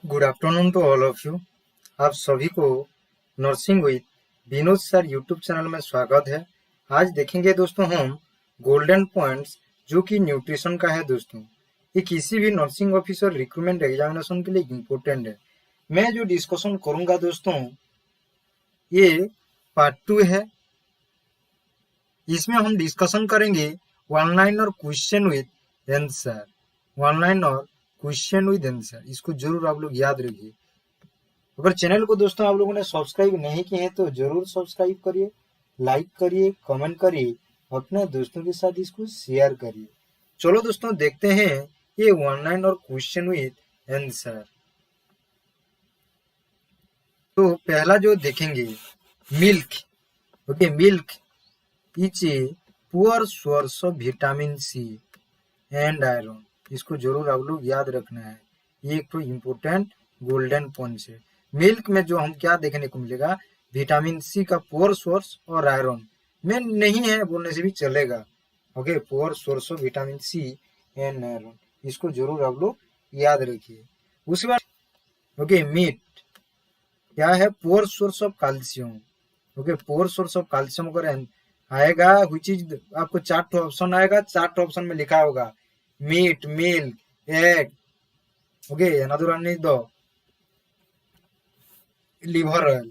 Good afternoon to all of you. आप सभी को nursing with Vinod sir YouTube channel में स्वागत है। आज देखेंगे दोस्तों हम गोल्डन पॉइंट्स जो कि न्यूट्रिशन का है दोस्तों। ये किसी भी नर्सिंग ऑफिसर रिक्रूटमेंट एग्जामिनेशन के लिए इम्पोर्टेंट है। मैं जो डिस्कशन करूंगा दोस्तों ये पार्ट 2 है। इसमें हम डिस्कशन करेंगे वन लाइन और question with answer. One line और क्वेश्चन विद आंसर, इसको जरूर आप लोग याद रखिए। अगर चैनल को दोस्तों आप लोगों ने सब्सक्राइब नहीं किए हैं तो जरूर सब्सक्राइब करिए, लाइक करिए, कमेंट करिए, अपने दोस्तों के साथ इसको शेयर करिए। चलो दोस्तों देखते हैं ये वन लाइन और क्वेश्चन विद आंसर। तो पहला जो देखेंगे milk. Okay, milk is a poor source of vitamin C and iron. इसको जरूर आप लोग याद रखना है। ये एक तो इम्पोर्टेंट गोल्डन पॉइंट है। मिल्क में जो हम क्या देखने को मिलेगा, विटामिन सी का पुअर सोर्स और आयरन में नहीं है बोलने से भी चलेगा। Okay, poor source of vitamin C and iron, इसको जरूर आप लोग याद रखिए। उसके बाद ओके, मीट क्या है, poor source of calcium. Okay, poor source of calcium अगर आएगा हुई चीज, आपको 4 ऑप्शन आएगा, 4 ऑप्शन में लिखा होगा meat, milk, egg, okay, another one is the liver oil.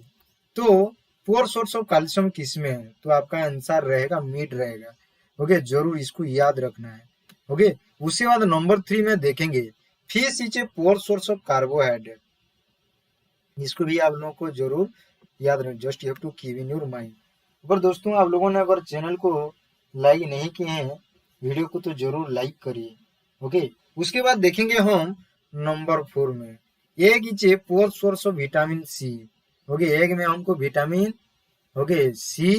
तो पुअर सोर्स ऑफ कैल्शियम किसमें है, तो आपका आंसर रहेगा मीट रहेगा। ओके, जरूर इसको याद रखना है। ओके, उसके बाद नंबर 3 में देखेंगे fish is a poor source of carbohydrate. इसको भी आप लोगों को जरूर याद रखें। Just you have to keep in your mind. अगर दोस्तों आप लोगों ने अगर चैनल को लाइक नहीं किए हैं, वीडियो को तो जरूर लाइक करिए। ओके, उसके बाद देखेंगे हम नंबर 4 में egg is a poor source of vitamin C. Okay, egg में हमको vitamin okay C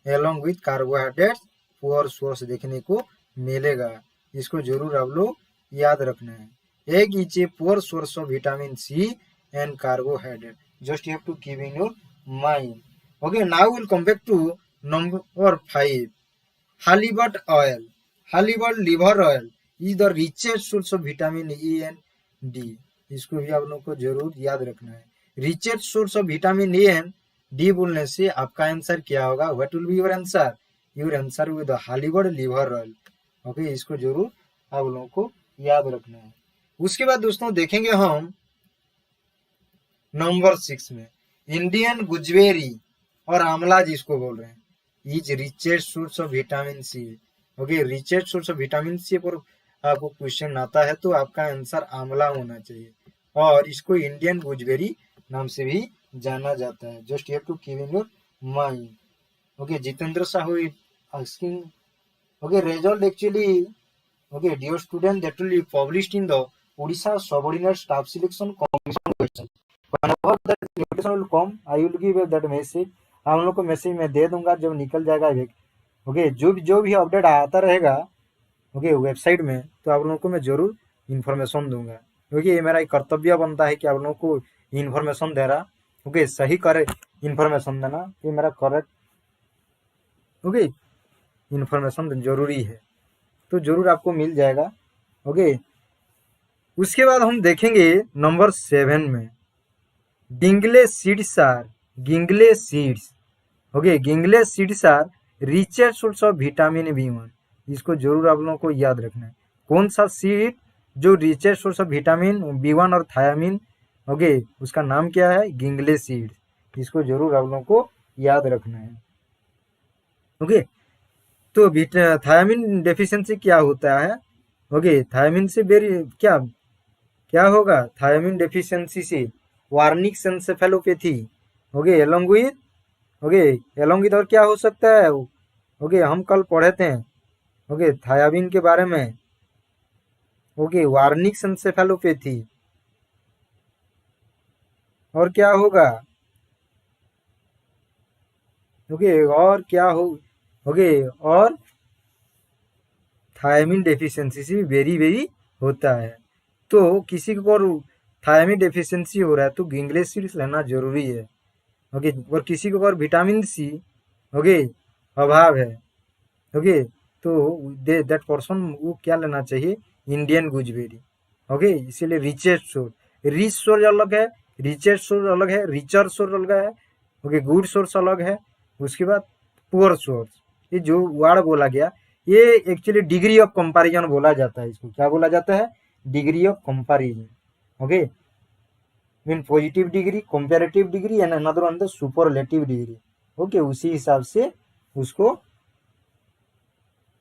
along with carbohydrate poor source देखने को मिलेगा। इसको जरूर आप लोग याद रखना है। Egg is a poor source of vitamin C and carbohydrate. Just you have to keep in your mind. Okay, now we'll come back to number 5. Halibut oil. Halibut liver oil is the richest source of vitamin E and D. इसको भी आप लोगों को जरूर याद रखना है। Richest source of vitamin A and D बोलने से आपका आंसर क्या होगा, what will be your answer? Your answer with Hollywood liver oil. Okay, इसको जरूर आप लोगों को याद रखना है। उसके बाद दोस्तों देखेंगे हम नंबर 6 में इंडियन गुजबेरी और आंवला जिसको बोल रहे हैं is richest source of vitamin C. Okay, richest source of vitamin C पर आपको क्वेश्चन आता है तो आपका आंसर आंवला होना चाहिए, और इसको इंडियन गुजबेरी नाम से भी जाना जाता है। Just you have to keep in your mind. Okay, Jitendra Sahu asking okay result actually okay dear student that will be published in the Odisha subordinate staff selection commission website. Whenever that notification will come, I will give that message। आप लोग को message में दे दूंगा जब निकल जाएगा। Okay, जो भी अपडेट आता रहेगा ओके वेबसाइट में, तो आप लोगों को मैं जरूर इन्फॉर्मेशन दूंगा, क्योंकि ये मेरा एक कर्तव्य बनता है कि आप लोगों को इन्फॉर्मेशन दे रहा। ओके, सही करे इन्फॉर्मेशन देना, ये मेरा करेक्ट ओके इन्फॉर्मेशन जरूरी है, तो जरूर आपको मिल जाएगा। ओके, उसके बाद हम देखेंगे नंबर 7 में gingelly seeds are gingelly seeds. Okay, gingelly seeds are richest source of vitamin B1। इसको जरूर आप लोगों को याद रखना है। कौन सा सीड जो richest source of vitamin B1 और थायामिन, ओके उसका नाम क्या है, गिंगले सीड। इसको जरूर आप लोगों को याद रखना है। ओके, तो थायामिन डेफिशिएंसी क्या होता है? ओके, थायामिन से क्या क्या होगा, थायामिन डेफिशिएंसी से वार्निक्स एन्सेफेलोपैथी। ओके, एलोंग विद और क्या हो सकता है? ओके, हम कल पढ़े थे ओके थायामिन के बारे में। ओके, वार्निक्स एन्सेफेलोपैथी, और क्या होगा? ओके, और क्या हो ओके और थायामिन डेफिशिएंसी से वेरी वेरी होता है। तो किसी को और थायामिन डेफिशिएंसी हो रहा है तो गिंगले सीड्स लेना जरूरी है। ओके, और किसी को अगर विटामिन सी ओके अभाव है ओके तो दैट पर्सन वो क्या लेना चाहिए, इंडियन गुजबेरी। ओके, इसीलिए रिचेस्ट सोर्स रिच सोर्स अलग है, रिचेस्ट सोर्स अलग है, रिचर सोर्स अलग है, ओके, गुड सोर्स अलग है, उसके बाद पुअर सोर्स। ये जो वर्ड बोला गया ये एक्चुअली डिग्री ऑफ कंपैरिजन बोला जाता है, इसको क्या बोला जाता है, degree of comparison, okay, mean positive degree, comparative degree and another one the superlative degree, okay, उसी हिसाब से उसको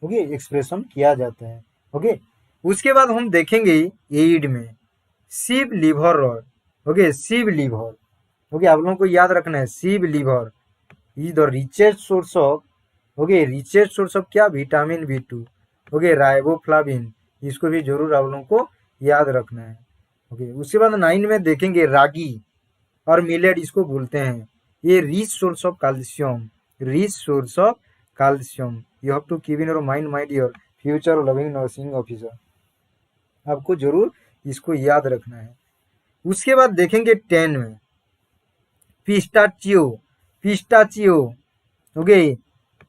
ओके एक्सप्रेशन किया जाता है, ओके। उसके बाद हम देखेंगे एड में सिव लीवर रॉड, ओके, सिव लीवर, ओके, आप लोगों को याद रखना है सिव liver is the richest source of, okay, richest source of क्या, विटामिन B2, ओके, राइबोफ्लाविन, इसको भी जरूर आप लोगों को याद रखना है, ओके। उसके बाद 9 में देखेंगे रागी और मिलेट, इसको बोलते हैं ये rich source of calcium, rich source of calcium, you have to keep in your mind my dear future loving nursing officer, आपको जरूर इसको याद रखना है। उसके बाद देखेंगे 10 में pistachio, pistachio, okay,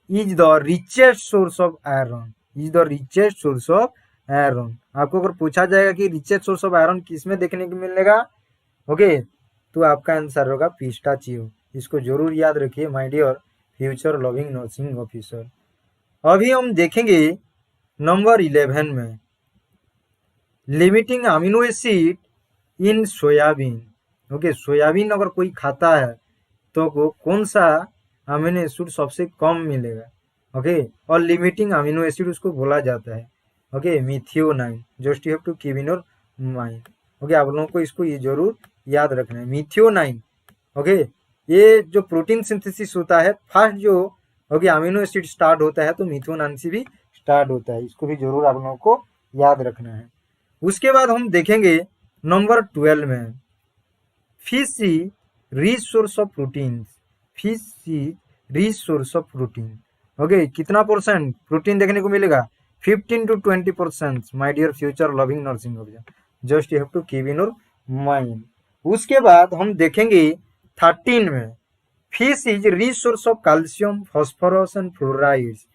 is the richest source of iron, is the richest source of iron. आपको अगर पूछा जाएगा कि रिचेस्ट सोर्स ऑफ आयरन किसमें देखने को मिलेगा, ओके, तो आपका आंसर होगा पिस्ताचियो, इसको जरूर याद रखिए my dear future loving nursing officer. अभी हम देखेंगे नंबर 11 में limiting amino acid in soybean, okay, soybean अगर कोई खाता है तो वो कौन सा अमीनो एसिड सबसे कम मिलेगा, ओके, और लिमिटिंग अमीनो एसिड उसको बोला जाता है, okay, methionine, just you have to keep in your mind, okay, आप लोगों को इसको ये जरूर याद रखना है मिथियोनाइन, ओके। ये जो प्रोटीन सिंथेसिस होता है फर्स्ट जो, ओके, अमीनो एसिड स्टार्ट होता है तो मिथियोनाइन से भी स्टार्ट होता है, इसको भी जरूर आप लोगों को याद रखना है। उसके बाद हम देखेंगे नंबर 12 में fish is rich source of protein, fish is rich source of protein, okay, कितना परसेंट प्रोटीन देखने को मिलेगा, 15 to 20%, my dear future loving nursing officer, just you have to keep in your mind. उसके बाद हम देखेंगे 13 में fish is rich source of calcium, phosphorus and fluorides,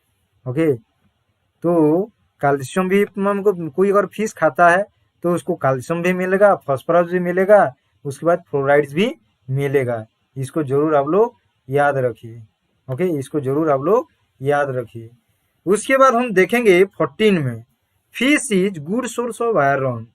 okay, तो कैल्शियम भी हमको, कोई अगर फिश खाता है तो उसको कैल्शियम भी मिलेगा, फास्फोरस भी मिलेगा, उसके बाद फ्लोराइड्स भी मिलेगा, इसको जरूर आप लोग याद रखिए, ओके, इसको जरूर आप लोग याद रखिए। उसके बाद हम देखेंगे 14 में fish is good source of iron,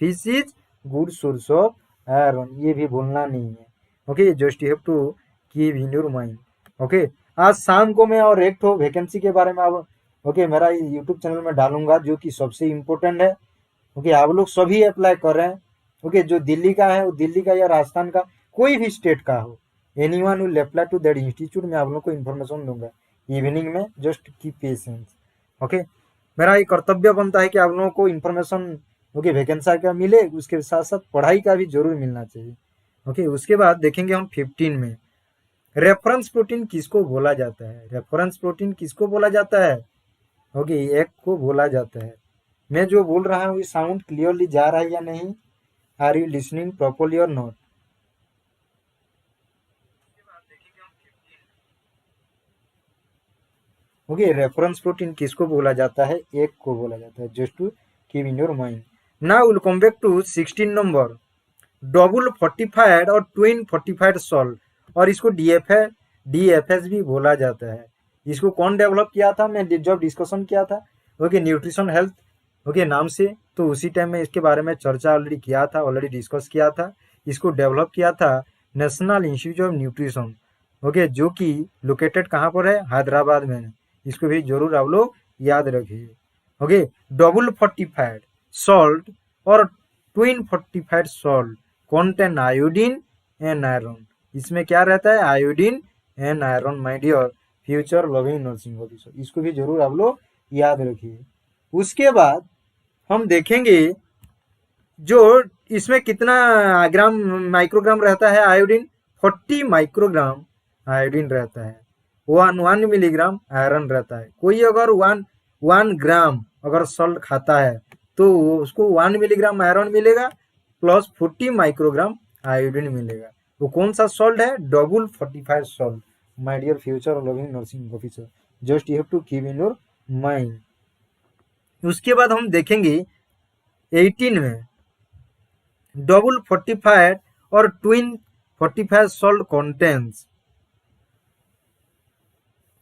fish is good source of iron, ये भी भूलना नहीं है, okay, just you have to keep in your mind, okay. आज शाम को मैं और एक तो वैकेंसी के बारे में आप, ओके, मेरा यूट्यूब चैनल में डालूंगा जो कि सबसे इम्पोर्टेंट है, ओके, आप लोग सभी अप्लाई कर रहे हैं, ओके, जो दिल्ली का है वो दिल्ली का या राजस्थान का कोई भी स्टेट का हो, anyone will apply to that institute, मैं आप लोग को इन्फॉर्मेशन दूंगा इवनिंग में, जस्ट कीप पेशेंस, ओके। मेरा ये कर्तव्य बनता है कि आप लोगों को इन्फॉर्मेशन, ओके, वैकेंसी का मिले, उसके साथ साथ पढ़ाई का भी जरूर मिलना चाहिए, ओके। उसके बाद देखेंगे हम 15 में रेफरेंस प्रोटीन किसको बोला जाता है, रेफरेंस प्रोटीन किसको बोला जाता है, ओके, एक को बोला जाता है। मैं जो बोल रहा हूँ ये साउंड क्लियरली जा रहा है या नहीं, आर यू लिसनिंग प्रॉपरली और नॉट, ओके, रेफरेंस प्रोटीन किसको बोला जाता है, एक को बोला जाता है, just to keep in your mind. Now will come back to 16 number double fortified और ट्विन फोर्टिफाइड सॉल्ट, और इसको DFS भी बोला जाता है। इसको कौन डेवलप किया था, मैं जब डिस्कशन किया था, ओके, न्यूट्रिशन हेल्थ, ओके, नाम से, तो उसी टाइम में इसके बारे में चर्चा ऑलरेडी किया था, ऑलरेडी डिस्कस किया था। इसको डेवलप किया था national institute of nutrition, okay, जो कि लोकेटेड कहाँ पर है, हैदराबाद में, इसको भी जरूर आप लोग याद रखिए, ओके। डबल फोर्टिफाइड सॉल्ट और twin fortified salt contain iodine and iron, इसमें क्या रहता है, iodine and iron, my dear future loving nursing officer, इसको भी जरूर आप लोग याद रखिए। उसके बाद हम देखेंगे जो इसमें कितना ग्राम माइक्रोग्राम रहता है आयोडीन, 40 माइक्रोग्राम आयोडीन रहता है, 1 मिलीग्राम आयरन रहता है। कोई अगर 1 ग्राम अगर सॉल्ट खाता है तो उसको 1 मिलीग्राम आयरन मिलेगा प्लस 40 माइक्रोग्राम आयोडीन मिलेगा। वो कौन सा सॉल्ट है, double fortified salt, my dear future loving nursing officer, just you have to keep in your mind. उसके बाद हम देखेंगे 18 में डबल फोर्टिफाइड और twin fortified salt contents,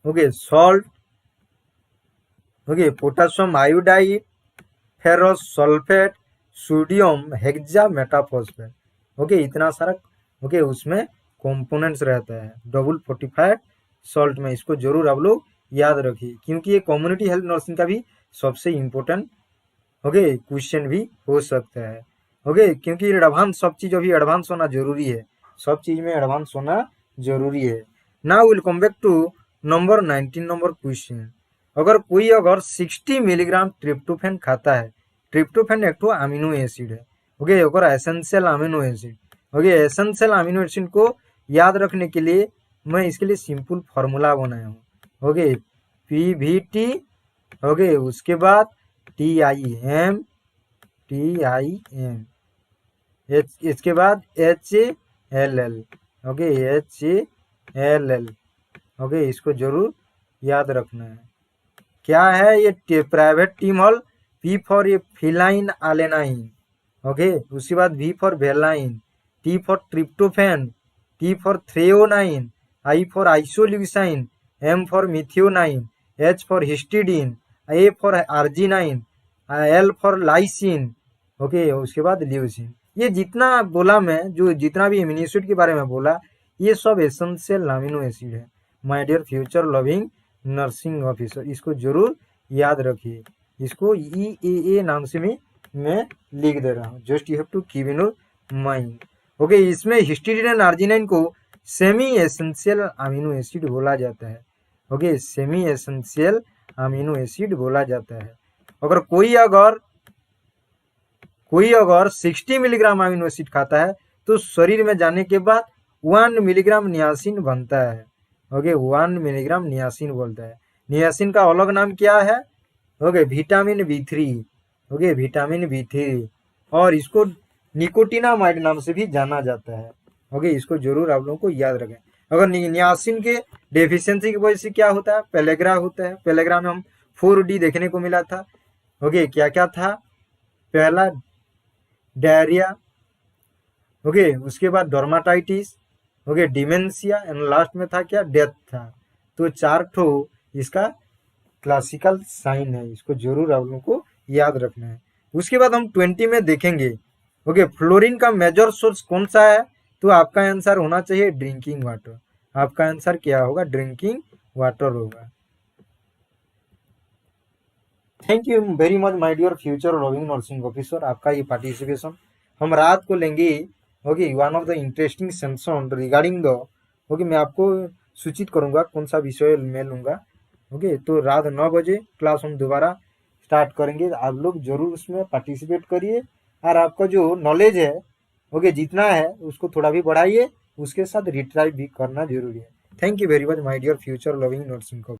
okay, salt, okay, potassium iodide, ferrous sulphate, sodium hexametaphosphate, okay, इतना सारा, okay, उसमें components रहता है डबल फोर्टिफाइड सॉल्ट में। इसको जरूर आप लोग याद रखिए, क्योंकि ये कम्युनिटी हेल्थ नर्सिंग का भी सबसे इम्पोर्टेंट, ओके, क्वेश्चन भी हो सकता है, ओके, क्योंकि एडवांस सब चीज अभी एडवांस होना जरूरी है, सब चीज में एडवांस होना जरूरी है। Now will come back to number 19 number question. अगर कोई अगर 60 मिलीग्राम ट्रिप्टोफैन खाता है, ट्रिप्टोफैन एक तो अमीनो एसिड है, ओके, अगर essential amino acid, okay, essential amino acid को याद रखने के लिए मैं इसके लिए सिंपल फॉर्मूला बनाया हूँ, ओके, पीवीटी, ओके, उसके बाद टीआईएम, इसके बाद HALL, ओके, HALL, ओके, इसको जरूर याद रखना है। क्या है ये प्राइवेट टीमोल, पी फॉर ये फिलाइन आलेनाइन, ओके, उसके बाद V for valine, T for tryptophan, T for threonine, I for isoleucine, M for methionine, H for histidine, A for arginine, L for lysine, okay, उसके बाद ल्यूसिन। ये जितना बोला मैं, जो जितना भी अमीनो एसिड के बारे में बोला, ये सब एसेंशियल अमीनो एसिड है। My dear future loving nursing officer, इसको जरूर याद रखिए। इसको EAA नाम से मैं लिख दे रहा हूँ, just you have to keep in mind, okay. इसमें हिस्टिडीन एंड आर्जिनाइन को सेमी एसेंशियल अमीनो एसिड बोला जाता है, okay, semi essential amino acid बोला जाता है। अगर कोई अगर 60 मिलीग्राम अमीनो एसिड खाता है तो शरीर में जाने के बाद 1 मिलीग्राम नियासिन बनता है, ओके, 1 मिलीग्राम नियासिन बोलता है। नियासिन का अलग नाम क्या है, okay, vitamin B3, okay, vitamin B3, और इसको निकोटिनामाइड नाम से भी जाना जाता है, ओके, इसको जरूर आप लोगों को याद रखें। अगर नियासिन के डेफिशिएंसी की वजह से क्या होता है, पेलेग्रा होता है। पेलेग्रा में हम 4D देखने को मिला था, ओके, क्या क्या था, पहला डायरिया, ओके, उसके बाद dermatitis, okay, dementia, and last में था क्या, डेथ था। तो 4 ठो इसका क्लासिकल साइन है, इसको जरूर आप लोगों को याद रखना है। उसके बाद हम 20 में देखेंगे, ओके, फ्लोरीन का मेजर सोर्स कौन सा है, तो आपका आंसर होना चाहिए ड्रिंकिंग वाटर। आपका आंसर क्या होगा, ड्रिंकिंग वाटर होगा। Thank you very much my dear future loving nursing officer, आपका ये पार्टिसिपेशन। हम रात को लेंगे, okay, one of the interesting session regarding the, okay, मैं आपको सूचित करूंगा कौन सा विषय मैं लूंगा, ओके। तो रात 9 बजे क्लास हम दोबारा स्टार्ट करेंगे, आप लोग जरूर उसमें पार्टिसिपेट करिए, और आपका जो नॉलेज है, ओके, जितना है उसको थोड़ा भी बढ़ाइए, उसके साथ रिट्राई भी करना जरूरी है। Thank you very much my dear future loving nursing